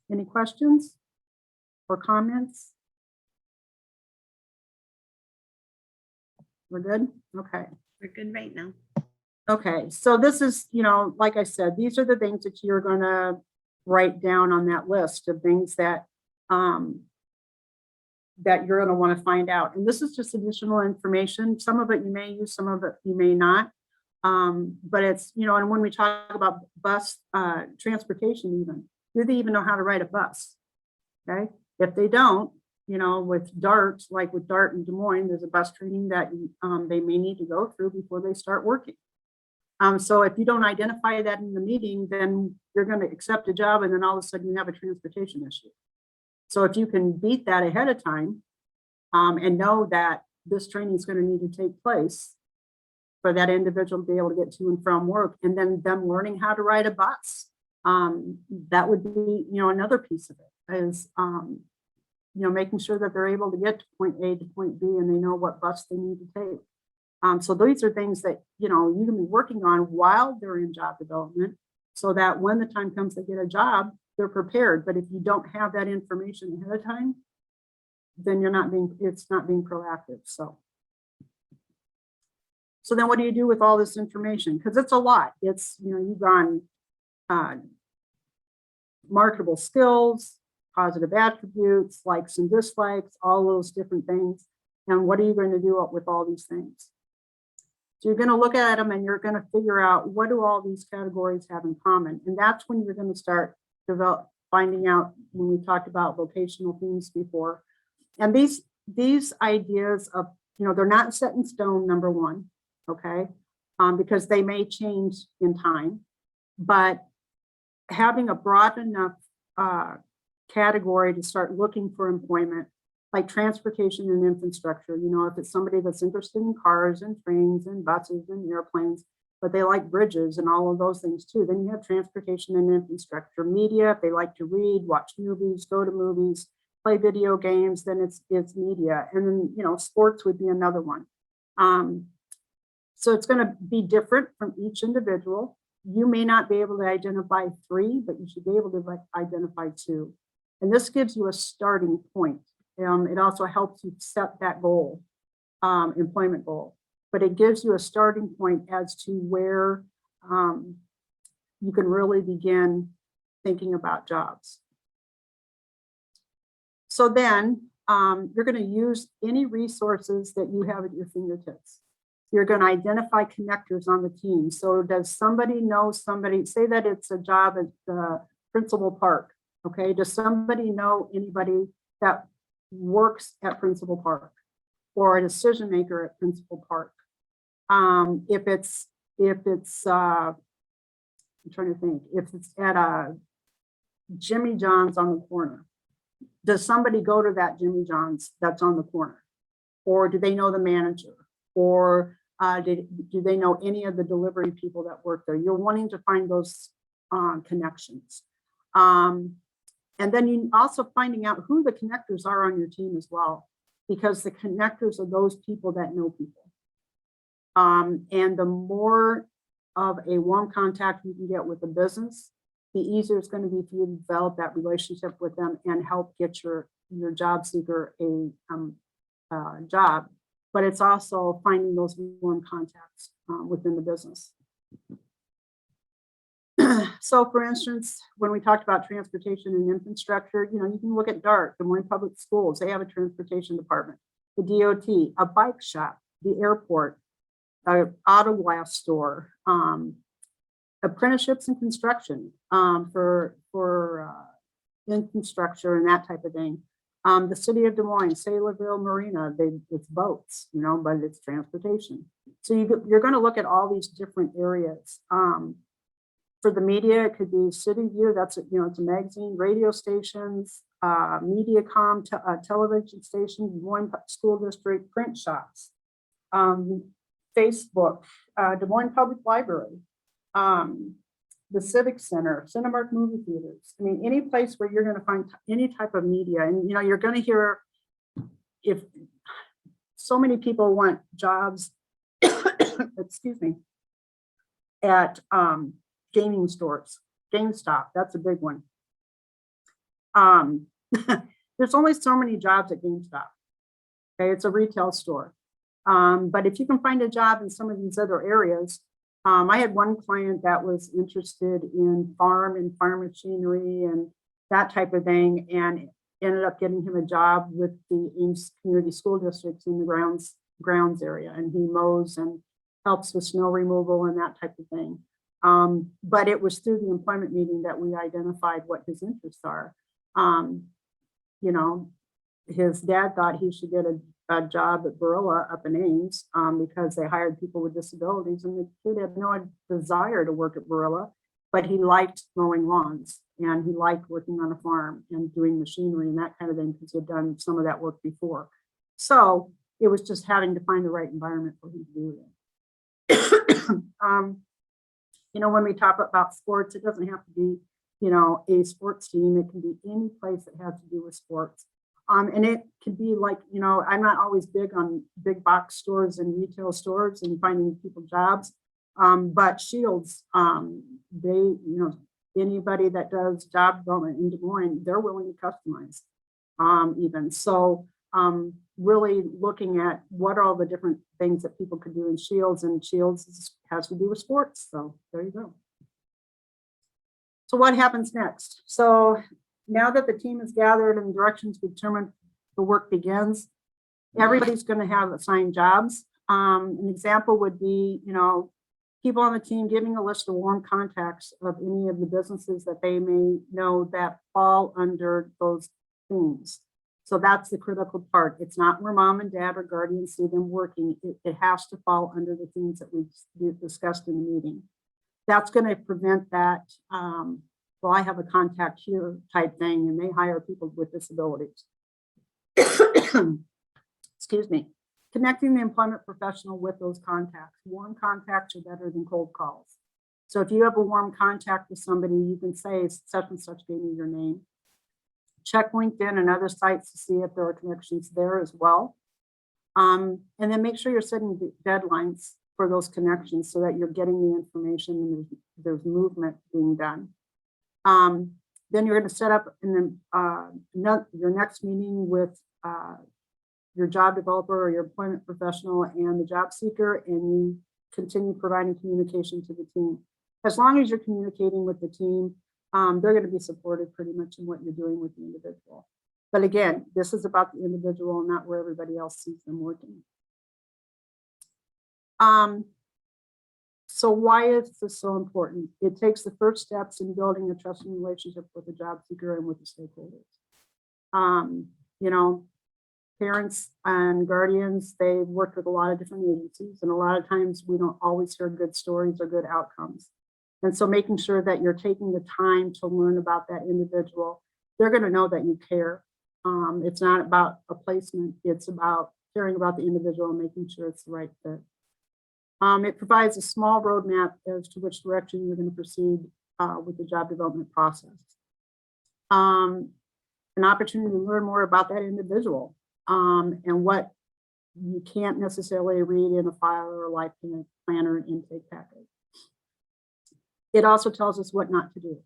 Any questions or comments? We're good? Okay. We're good right now. Okay, so this is, like I said, these are the things that you're going to write down on that list of things that that you're going to want to find out. And this is just additional information. Some of it you may use, some of it you may not. But it's, and when we talk about bus transportation, even, do they even know how to ride a bus? Okay, if they don't, with DART, like with DART in Des Moines, there's a bus training that they may need to go through before they start working. So if you don't identify that in the meeting, then you're going to accept a job and then all of a sudden you have a transportation issue. So if you can beat that ahead of time and know that this training is going to need to take place for that individual to be able to get to and from work, and then them learning how to ride a bus, that would be, another piece of it is, making sure that they're able to get to point A to point B and they know what bus they need to take. So these are things that, you can be working on while they're in job development, so that when the time comes to get a job, they're prepared. But if you don't have that information ahead of time, then it's not being proactive. So then what do you do with all this information? Because it's a lot. It's, you've gone marketable skills, positive attributes, likes and dislikes, all those different things. And what are you going to do with all these things? So you're going to look at them and you're going to figure out, what do all these categories have in common? And that's when you're going to start finding out, when we talked about vocational themes before. And these ideas of, they're not set in stone, number one, okay? Because they may change in time, but having a broad enough category to start looking for employment, like transportation and infrastructure. If it's somebody that's interested in cars and trains and buses and airplanes, but they like bridges and all of those things too, then you have transportation and infrastructure. Media, if they like to read, watch movies, go to movies, play video games, then it's media. And then, sports would be another one. So it's going to be different from each individual. You may not be able to identify 3, but you should be able to identify 2. And this gives you a starting point. It also helps you set that goal, employment goal, but it gives you a starting point as to where you can really begin thinking about jobs. So then you're going to use any resources that you have at your fingertips. You're going to identify connectors on the team. So does somebody know somebody? Say that it's a job at the Principal Park. Okay, does somebody know anybody that works at Principal Park or a decision maker at Principal Park? If it's I'm trying to think, if it's at a Jimmy John's on the corner, does somebody go to that Jimmy John's that's on the corner? Or do they know the manager? Or do they know any of the delivery people that work there? You're wanting to find those connections. And then you also finding out who the connectors are on your team as well, because the connectors are those people that know people. And the more of a warm contact you can get with the business, the easier it's going to be for you to develop that relationship with them and help get your job seeker a job. But it's also finding those warm contacts within the business. So for instance, when we talked about transportation and infrastructure, you can look at DART, Des Moines Public Schools, they have a transportation department, the DOT, a bike shop, the airport, an auto glass store, apprenticeships in construction for infrastructure and that type of thing. The city of Des Moines, Saylorville Marina, it's boats, but it's transportation. So you're going to look at all these different areas. For the media, it could be City View, that's it's a magazine, radio stations, MediaCom, television stations, Des Moines School District, print shops, Facebook, Des Moines Public Library, the Civic Center, Cinemark movie theaters. I mean, any place where you're going to find any type of media, and you're going to hear, if so many people want jobs, excuse me, at gaming stores, GameStop, that's a big one. There's only so many jobs at GameStop. Okay, it's a retail store. But if you can find a job in some of these other areas, I had one client that was interested in farm and farm machinery and that type of thing, and ended up getting him a job with the Ames Community School Districts in the grounds area, and he mows and helps with snow removal and that type of thing. But it was through the employment meeting that we identified what his interests are. His dad thought he should get a job at Barilla up in Ames because they hired people with disabilities, and the kid had no desire to work at Barilla, but he liked mowing lawns and he liked working on a farm and doing machinery and that kind of thing because he had done some of that work before. So it was just having to find the right environment for him to do it. When we talk about sports, it doesn't have to be, a sports team. It can be any place that has to do with sports. And it could be like, I'm not always big on big box stores and retail stores and finding people jobs. But Shields, anybody that does job development in Des Moines, they're willing to customize even. So really looking at what are all the different things that people could do in Shields, and Shields has to do with sports. So there you go. So what happens next? So now that the team is gathered and directions determined, the work begins. Everybody's going to have assigned jobs. An example would be, people on the team giving a list of warm contacts of any of the businesses that they may know that fall under those themes. So that's the critical part. It's not where mom and dad or guardians see them working. It has to fall under the themes that we've discussed in the meeting. That's going to prevent that, well, I have a contact here type thing, and they hire people with disabilities. Excuse me. Connecting the employment professional with those contacts. Warm contacts are better than cold calls. So if you have a warm contact with somebody, you can say such and such gave me your name. Check LinkedIn and other sites to see if there are connections there as well. And then make sure you're setting deadlines for those connections so that you're getting the information and there's movement being done. Then you're going to set up your next meeting with your job developer or your employment professional and the job seeker, and you continue providing communication to the team. As long as you're communicating with the team, they're going to be supported pretty much in what you're doing with the individual. But again, this is about the individual, not where everybody else sees them working. So why is this so important? It takes the first steps in building a trusting relationship with the job seeker and with the stakeholders. Parents and guardians, they've worked with a lot of different agencies, and a lot of times we don't always hear good stories or good outcomes. And so making sure that you're taking the time to learn about that individual, they're going to know that you care. It's not about a placement, it's about caring about the individual and making sure it's the right fit. It provides a small roadmap as to which direction you're going to proceed with the job development process. An opportunity to learn more about that individual, and what you can't necessarily read in a file or a life plan or an intake packet. It also tells us what not to do.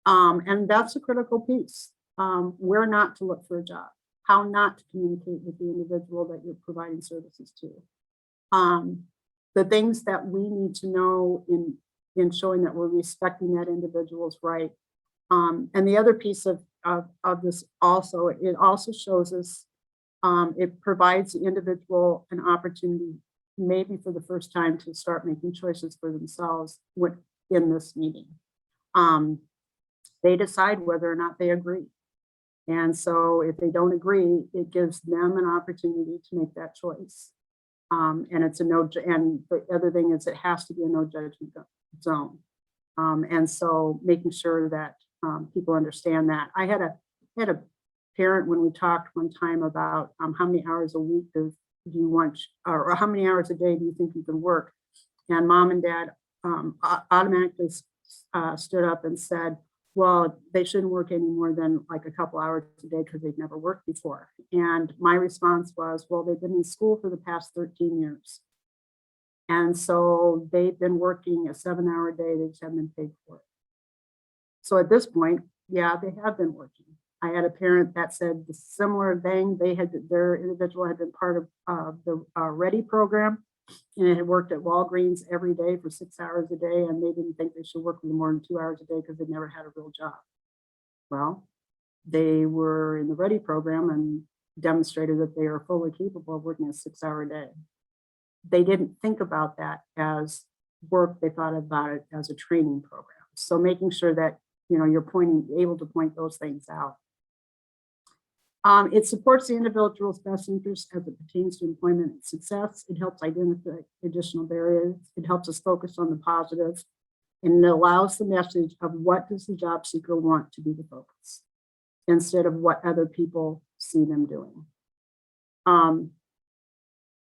And that's a critical piece. Where not to look for a job, how not to communicate with the individual that you're providing services to. The things that we need to know in showing that we're respecting that individual's right. And the other piece of this also, it also shows us, it provides the individual an opportunity, maybe for the first time, to start making choices for themselves in this meeting. They decide whether or not they agree. And so if they don't agree, it gives them an opportunity to make that choice. And it's and the other thing is it has to be a no judgment zone. And so making sure that people understand that. I had a parent when we talked one time about how many hours a week do you want, or how many hours a day do you think you can work? And mom and dad automatically stood up and said, well, they shouldn't work any more than like a couple hours a day because they've never worked before. And my response was, well, they've been in school for the past 13 years. And so they've been working a 7-hour day, they just haven't been paid for it. So at this point, yeah, they have been working. I had a parent that said the similar thing. Their individual had been part of the Ready program, and it had worked at Walgreens every day for 6 hours a day, and they didn't think they should work more than 2 hours a day because they'd never had a real job. Well, they were in the Ready program and demonstrated that they are fully capable of working a 6-hour day. They didn't think about that as work, they thought about it as a training program. So making sure that you're able to point those things out. It supports the individual's best interest as it pertains to employment success. It helps identify additional barriers. It helps us focus on the positives, and it allows the message of what does the job seeker want to be the focus instead of what other people see them doing.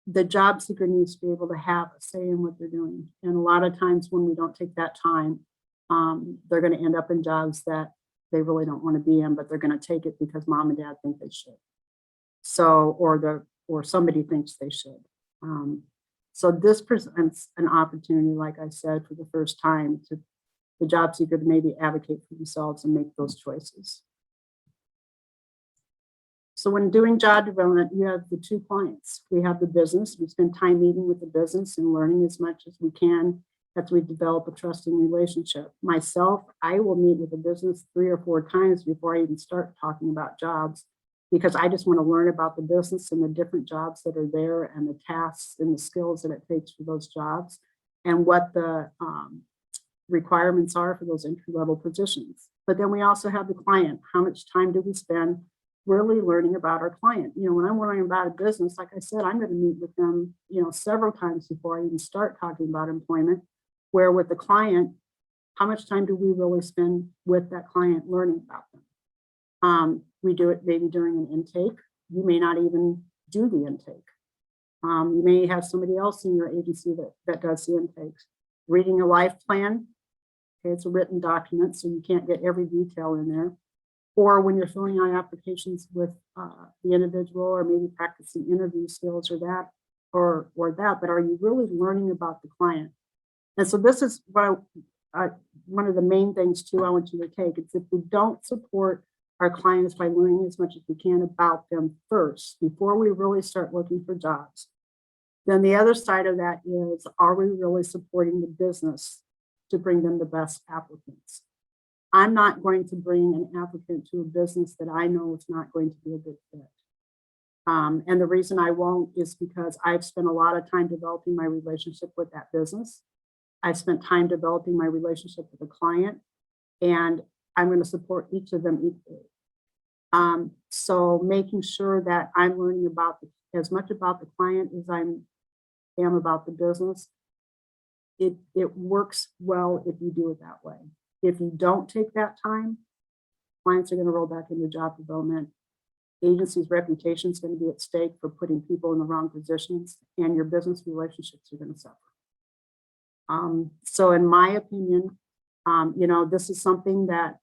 The job seeker needs to be able to have a say in what they're doing. And a lot of times when we don't take that time, they're going to end up in jobs that they really don't want to be in, but they're going to take it because mom and dad think they should. So, or somebody thinks they should. So this presents an opportunity, like I said, for the first time to the job seeker to maybe advocate for themselves and make those choices. So when doing job development, you have the two clients. We have the business. We spend time meeting with the business and learning as much as we can as we develop a trusting relationship. Myself, I will meet with the business 3 or 4 times before I even start talking about jobs, because I just want to learn about the business and the different jobs that are there and the tasks and the skills that it takes for those jobs and what the requirements are for those entry-level positions. But then we also have the client. How much time do we spend really learning about our client? When I'm learning about a business, like I said, I'm going to meet with them, several times before I even start talking about employment. Where with the client, how much time do we really spend with that client learning about them? We do it maybe during an intake. You may not even do the intake. You may have somebody else in your agency that does the intakes. Reading a life plan, okay, it's a written document, so you can't get every detail in there. Or when you're filling out applications with the individual, or maybe practicing interview skills or that, but are you really learning about the client? And so this is what one of the main things too I want you to take. It's if we don't support our clients by learning as much as we can about them first, before we really start looking for jobs, then the other side of that is, are we really supporting the business to bring them the best applicants? I'm not going to bring an applicant to a business that I know is not going to be a good fit. And the reason I won't is because I've spent a lot of time developing my relationship with that business. I've spent time developing my relationship with the client, and I'm going to support each of them equally. So making sure that I'm learning about as much about the client as I am about the business, it works well if you do it that way. If you don't take that time, clients are going to roll back into job development. Agency's reputation is going to be at stake for putting people in the wrong positions, and your business relationships are going to suffer. So in my opinion, this is something that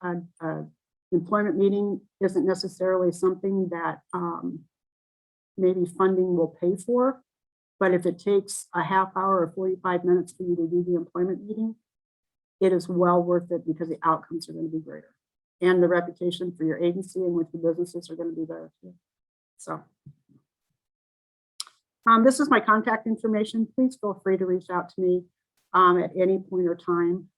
employment meeting isn't necessarily something that maybe funding will pay for, but if it takes a half hour or 45 minutes for you to do the employment meeting, it is well worth it because the outcomes are going to be greater. And the reputation for your agency and with your businesses are going to be better too. So this is my contact information. Please feel free to reach out to me at any point or time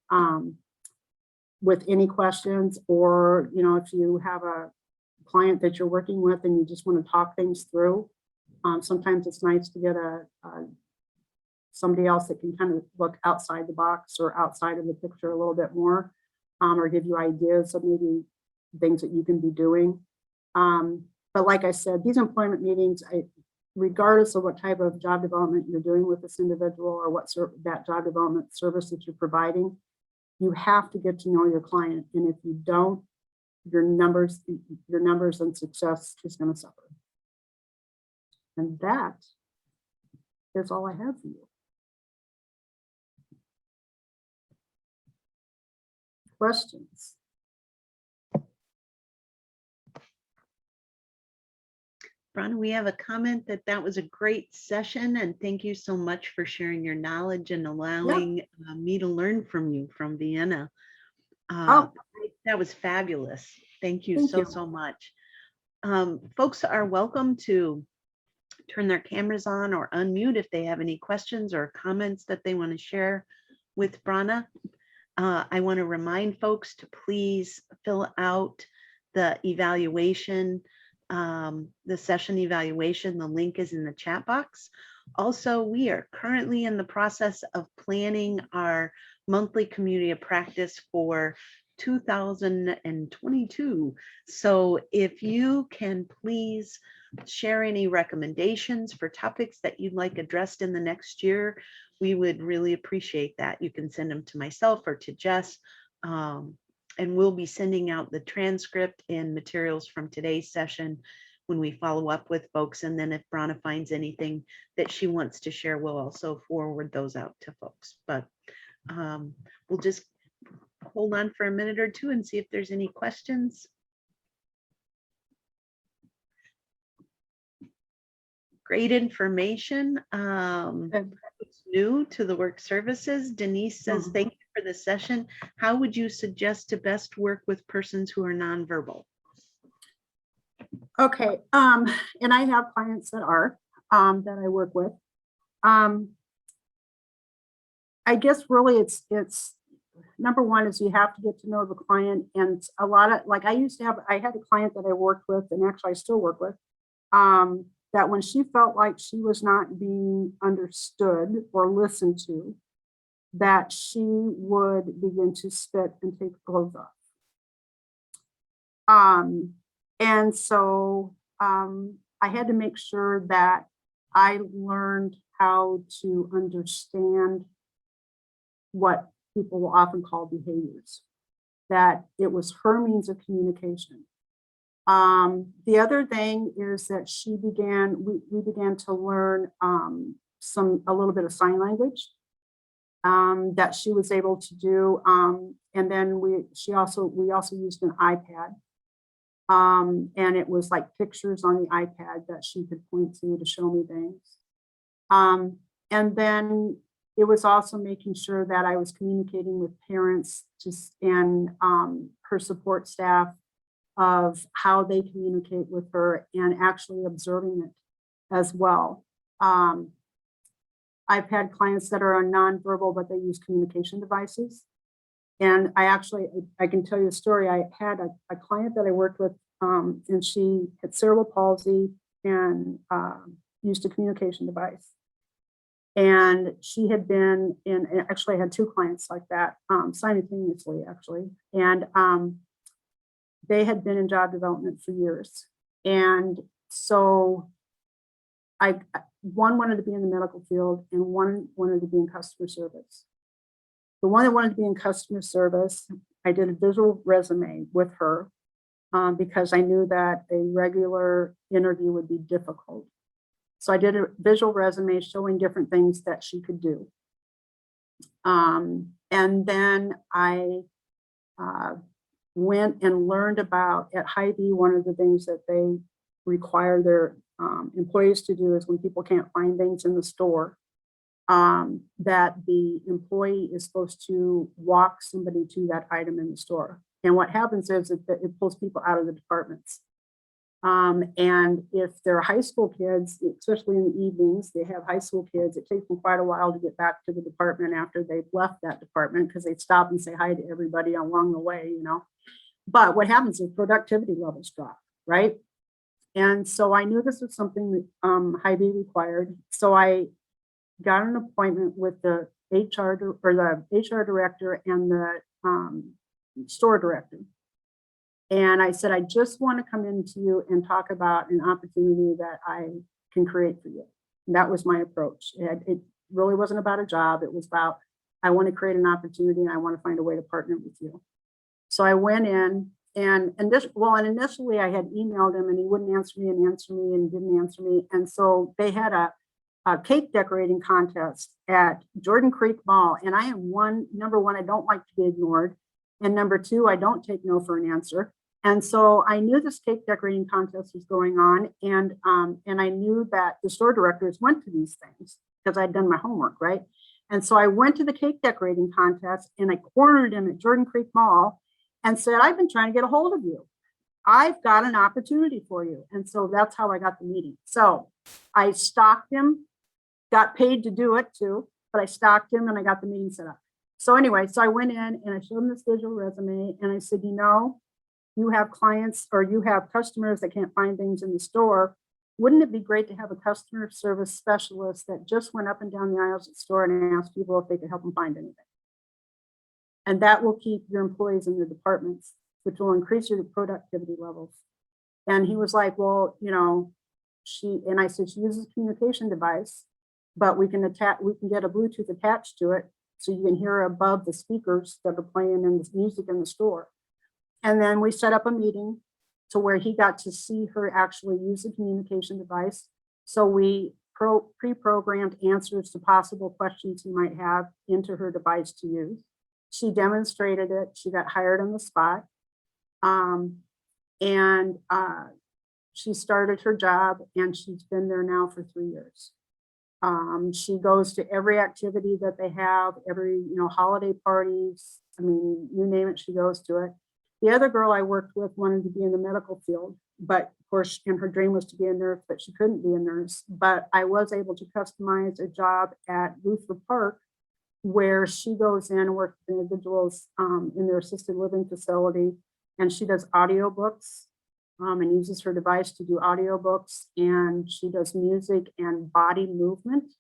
with any questions, or if you have a client that you're working with and you just want to talk things through. Sometimes it's nice to get somebody else that can kind of look outside the box or outside of the picture a little bit more, or give you ideas of maybe things that you can be doing. But like I said, these employment meetings, regardless of what type of job development you're doing with this individual or what that job development service that you're providing, you have to get to know your client. And if you don't, your numbers and success is going to suffer. And that is all I have for you. Questions? Bron, we have a comment that was a great session, and thank you so much for sharing your knowledge and allowing me to learn from you from Vienna. That was fabulous. Thank you so much. Folks are welcome to turn their cameras on or unmute if they have any questions or comments that they want to share with Brana. I want to remind folks to please fill out the evaluation, the session evaluation. The link is in the chat box. Also, we are currently in the process of planning our monthly community of practice for 2022. So if you can please share any recommendations for topics that you'd like addressed in the next year, we would really appreciate that. You can send them to myself or to Jess, and we'll be sending out the transcript and materials from today's session when we follow up with folks. And then if Brana finds anything that she wants to share, we'll also forward those out to folks. But we'll just hold on for a minute or two and see if there's any questions. Great information. It's new to the work services. Denise says, thank you for the session. How would you suggest to best work with persons who are nonverbal? Okay, and I have clients that are that I work with. I guess really it's number one is you have to get to know the client, and a lot of, like, I had a client that I worked with, and actually I still work with, that when she felt like she was not being understood or listened to, that she would begin to spit and take clothes off. And so I had to make sure that I learned how to understand what people will often call behaviors, that it was her means of communication. The other thing is that we began to learn a little bit of sign language that she was able to do. And then we also used an iPad. And it was like pictures on the iPad that she could point to show me things. And then it was also making sure that I was communicating with parents and her support staff of how they communicate with her and actually observing it as well. I've had clients that are nonverbal, but they use communication devices. And I can tell you a story. I had a client that I worked with, and she had cerebral palsy and used a communication device. And she had been actually I had two clients like that simultaneously, actually. And they had been in job development for years. And so one wanted to be in the medical field and one wanted to be in customer service. The one that wanted to be in customer service, I did a visual resume with her because I knew that a regular interview would be difficult. So I did a visual resume showing different things that she could do. And then I went and learned about at Hy-Vee. One of the things that they require their employees to do is when people can't find things in the store, that the employee is supposed to walk somebody to that item in the store. And what happens is that it pulls people out of the departments. And if they're high school kids, especially in the evenings, they have high school kids, it takes them quite a while to get back to the department after they've left that department, because they stop and say hi to everybody along the way, you know. But what happens is productivity levels drop, right? And so I knew this was something that Hy-Vee required. So I got an appointment with the HR director and the store director. And I said, I just want to come into you and talk about an opportunity that I can create for you. And that was my approach. It really wasn't about a job. It was about, I want to create an opportunity and I want to find a way to partner with you. So I went in and initially I had emailed him and he wouldn't answer me and didn't answer me. And so they had a cake decorating contest at Jordan Creek Mall. And I am number one, I don't like to be ignored. And number two, I don't take no for an answer. And so I knew this cake decorating contest was going on. And I knew that the store directors went to these things because I'd done my homework, right? And so I went to the cake decorating contest and I cornered him at Jordan Creek Mall and said, I've been trying to get a hold of you. I've got an opportunity for you. And so that's how I got the meeting. So I stalked him, got paid to do it too, but I stalked him and I got the meeting set up. So anyway, so I went in and I showed him this digital resume and I said, you know, you have clients or you have customers that can't find things in the store. Wouldn't it be great to have a customer service specialist that just went up and down the aisles at the store and asked people if they could help them find anything? And that will keep your employees in your departments, which will increase your productivity levels. And he was like, well, you know, I said, she uses a communication device, but we can get a Bluetooth attached to it so you can hear above the speakers that are playing in the music in the store. And then we set up a meeting to where he got to see her actually use a communication device. So we pre-programmed answers to possible questions he might have into her device to use. She demonstrated it. She got hired on the spot. She started her job and she's been there now for 3 years. She goes to every activity that they have, every, holiday parties. I mean, you name it, she goes to it. The other girl I worked with wanted to be in the medical field, but of course, and her dream was to be a nurse, but she couldn't be a nurse. But I was able to customize a job at Luther Park, where she goes in and works with individuals in their assisted living facility, and she does audiobooks and uses her device to do audiobooks, and she does music and body movement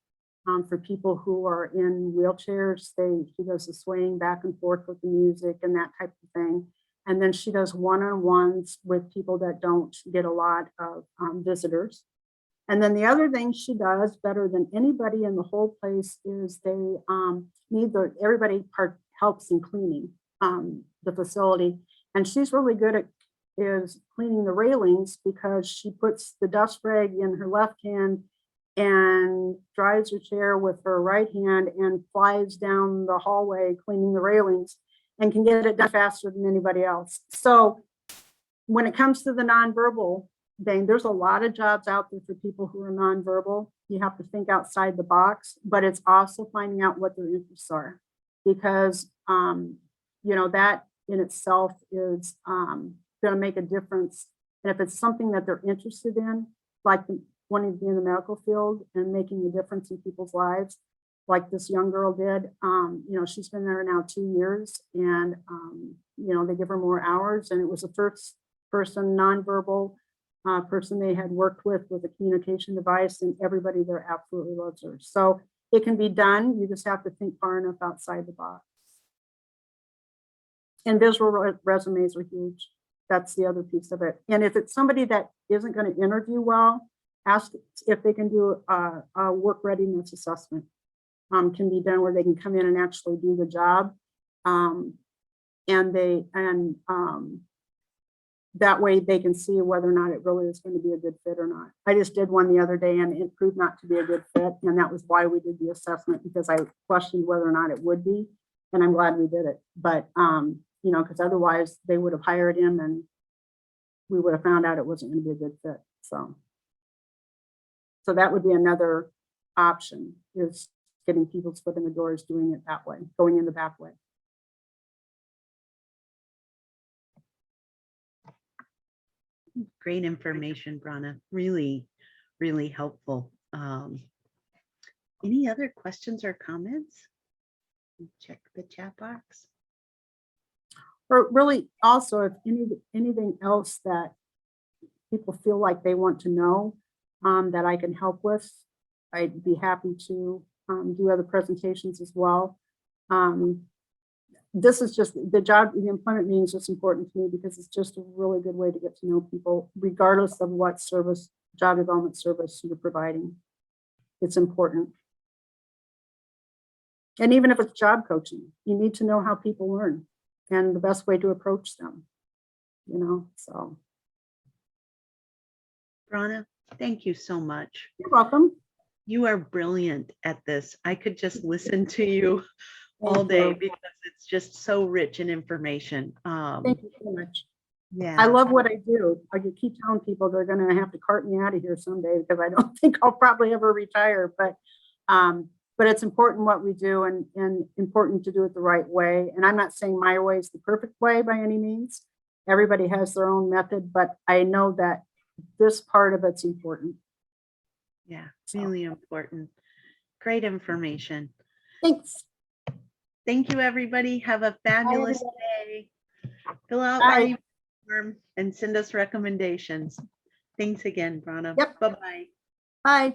for people who are in wheelchairs. She does the swaying back and forth with the music and that type of thing. And then she does one-on-ones with people that don't get a lot of visitors. And then the other thing she does better than anybody in the whole place is everybody helps in cleaning the facility. And she's really good at cleaning the railings, because she puts the dust rag in her left hand and drives her chair with her right hand and flies down the hallway cleaning the railings, and can get it done faster than anybody else. So when it comes to the nonverbal thing, there's a lot of jobs out there for people who are nonverbal. You have to think outside the box, but it's also finding out what their interests are, because that in itself is going to make a difference. And if it's something that they're interested in, like wanting to be in the medical field and making a difference in people's lives, like this young girl did, she's been there now 2 years, and they give her more hours, and it was the first person, nonverbal person they had worked with a communication device, and everybody there absolutely loves her. So it can be done. You just have to think far enough outside the box. And visual resumes are huge. That's the other piece of it. And if it's somebody that isn't going to interview well, ask if they can do a work readiness assessment. Can be done where they can come in and actually do the job. That way they can see whether or not it really is going to be a good fit or not. I just did one the other day and it proved not to be a good fit. And that was why we did the assessment, because I questioned whether or not it would be. And I'm glad we did it. But because otherwise they would have hired him and we would have found out it wasn't going to be a good fit. So that would be another option, is getting people's foot in the doors, doing it that way, going in the back way. Great information, Brana. Really, really helpful. Any other questions or comments? Check the chat box. Or really, also, if anything else that people feel like they want to know, that I can help with, I'd be happy to do other presentations as well. This is just the employment meeting is just important to me because it's just a really good way to get to know people, regardless of what service, job development service you're providing. It's important. And even if it's job coaching, you need to know how people learn and the best way to approach them, so. Brana, thank you so much. You're welcome. You are brilliant at this. I could just listen to you all Thank day you. because it's just so rich in information. Thank you so much. Yeah. I love what I do. I could keep telling people they're going to have to cart me out of here someday because I don't think I'll probably ever retire. But it's important what we do, and important to do it the right way. And I'm not saying my way is the perfect way by any means. Everybody has their own method, but I know that this part of it's important. Yeah, really important. Great information. Thanks. Thank you, everybody. Have a fabulous day. Fill out Bye. our form and send us recommendations. Thanks again, Brana. Yep. Bye-bye. Bye.